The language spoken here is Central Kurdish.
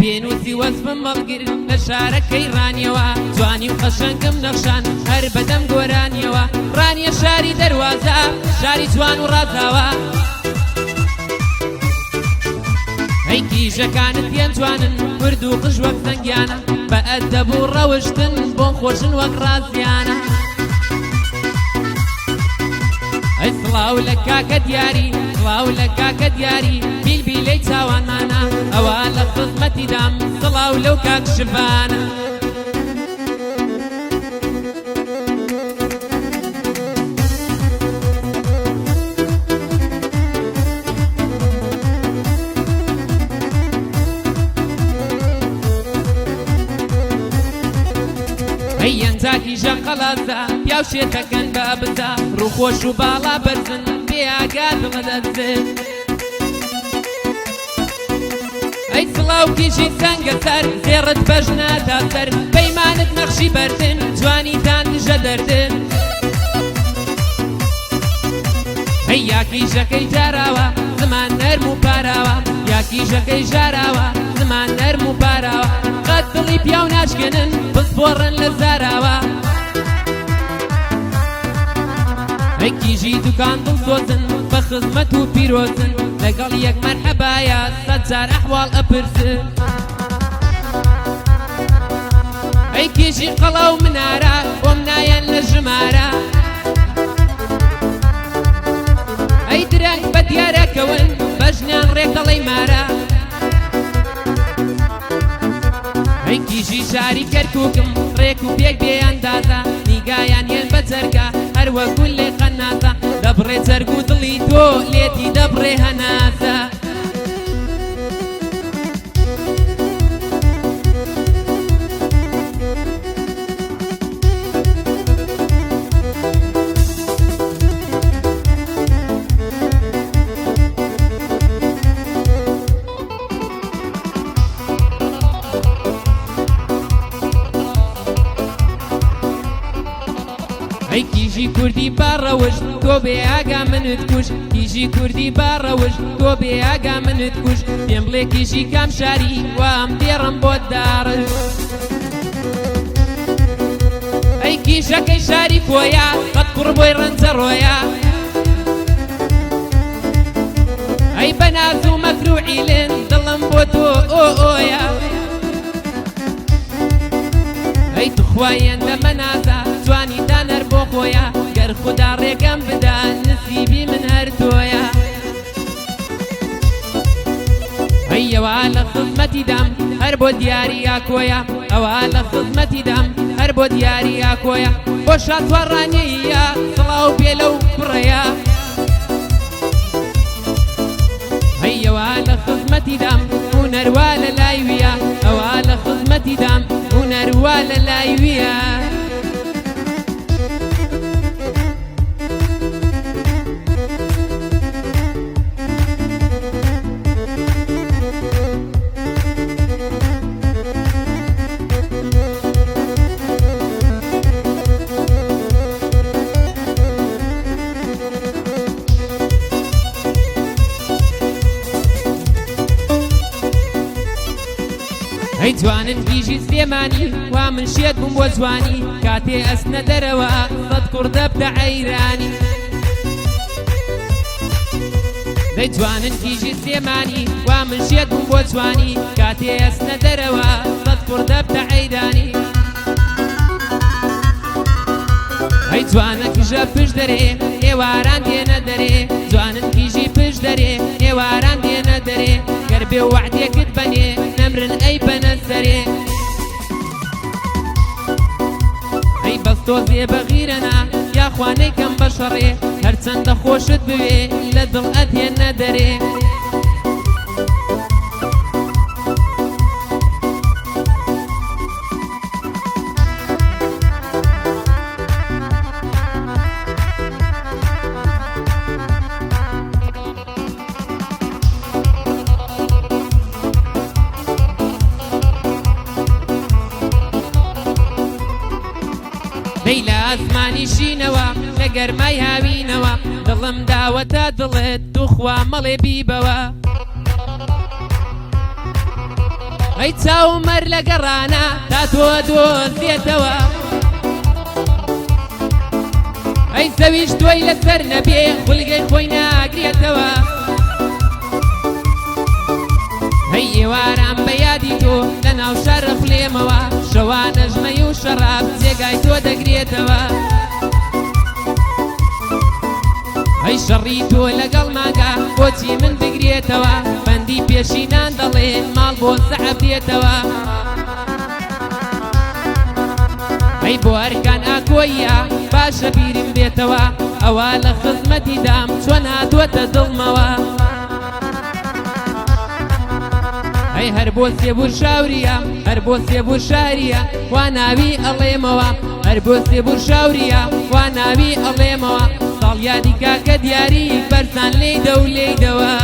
پێنووسی وەزبم مەڵگر لە شارەکەی ڕانیەوە جوانی و قەشەنگم نەخشان هەر بەدەم گۆرانیەوە ڕانیە شاری دەروازە شاری جوان و ڕازاوە ئەی کیژەکانت پێم جوانن ورد و قژ وەک زەنگیانە بە ئەدەب و ڕەوشتن بۆم خۆشن وەک ڕازیانە ئەی سڵاو لە کاکە دیاری سڵاو لە کاکە دیاری بیلبیلەی چاوانانە ئەوە لە خزمەتی دام سڵاو لەو کاک شبانە ئەی ئەنجاکی ژە قەڵازە پیاو شێتەکەن بە بزە ڕووخۆش و باڵا بەرزن بێ ئاگا دڵەدەزن ئەی سڵاو کیژی سەنگە سەر زێڕت بەژنەدا سەر پەیمانت نەخشی بەردن جوانیتان دژە دەردن ئەی یاکیژەکەی جاراوە زمان نەرم و پاراوە یاکیژەکەی ژاراوە زمان نەرم و پاراوە قەت دڵی پیاو ناشکێنن بسپۆڕن لە زاراوە ئەی کیژی دوکان دڵسۆزن بە خزمەت و پیرۆزن لەگەڵ یەک مەرحەبایە سەد جار ئەحواڵ ئەپرسن ئەی کیژی قەڵا و منارە بۆم نایەن لە ژمارە ئەی درەنگ بە دیارەکەون بەژنیان ڕێکەڵەی مارە ئەی کیژی شاری کەرکووکم ڕێک و پێک بێیاندازە نیگایان هێن بە جەرگە هەروەکو لێ قەنازە دەبڕێ جەرگ و دڵی تۆ لێتی دەبڕێ هەنازە ئەی کیژی کوردی باڕەوش تۆ بێ ئاگا منت کوش کیژی کوردی باڕەوش تۆ بێ ئاگا منت کوش پێم بڵێ کیژی کام شاری وام دێڕم بۆ داڕش ئەی کیژەکەی شاری کۆیە قەت کوڕ بۆی ڕەنجە ڕۆیە ئەی بەناز و مەکر و عیلن دڵم بۆ تۆ ئۆیە ئەی توخوایەن لە مەنازە جوانی دانەر بۆ خۆیە گەر خودا ڕێگەم بدا نسیبی من هەر تۆیە ئەی ئەوە لە خزمەتی دام هەر بۆ دیاری یاکۆیە ئەوە لە خزمەتی دام هەر بۆ دیاری یاکۆیە بۆ شاتوەڕانیەیە سڵاو پێ لەو کوڕەیە ئەی ئەوە لە خزمەتی دام هونەروا لە لای ویە ئەوە لە خزمەتی دام هونەروا لە لای ویە ئەی جوانن کیژی سلێمانی وا من شێت بووم بۆ جوانی کاتێ ئەسنە دەرەوە سەد کوڕ دەبتە عەیرانی دەی جوانن کیژی سلێمانی وا من شێت بووم بۆ جوانی کاتێ ئەسنە دەرەوە سەد کوڕ دەبتە عەیرانی ئەی جوانە کیژە پشت دەرێ ئێواران دێنە دەرێ جوانن کیژی پشت دەرێ ئێواران دێنە دەرێ گەر بێ وەعدێکت بەنێ نەمرن ئەی بەنە سەرێ ئەی بەستۆ زێ بەغیرەنا یا خوانەی کەم بەشەڕێ هەرچەندە خۆشت بوێ لە دڵ ئەدێنە دەرێ دەی لە ئاسمانی شینەوە لە گەرمای هاوینەوە دڵم داوەتە دڵت توخوا مەڵێ بیبەوە ئەی چاومەر لە گەڕانە تا تۆ دۆزێتەوە ئەی زەویش تۆی لەسەر نەبێ خولگەی خۆی ناگرێتەوە هەی ئێواران بە یادی تۆ لە ناو شارە فلێمەوە شەوانە ژمەی و شەڕاب جێگای تۆ دەگرێتەوە ئەی شەڕی تۆ لەگەڵ ماگە بۆچی من بگرێتەوە بەندی پێشینان دەڵێن ماڵ بۆ سەحەب دێتەوە ئەی بۆ ئەرکان ئاکۆیە باشە بیرم بێتەوە ئەوە لە خزمەتی دام چۆن هاتووەتە دڵمەوە ئەی هەر بۆ سێبور شاوریە هەر بۆ سێبور شاریە وا ناوی ئەڵێمەوە هەر بۆ سێبور شاوریە وا ناوی ئەڵێمەوە ساڵ یادی کاکە دیاری بەرزان لێیدە و لێیدەوە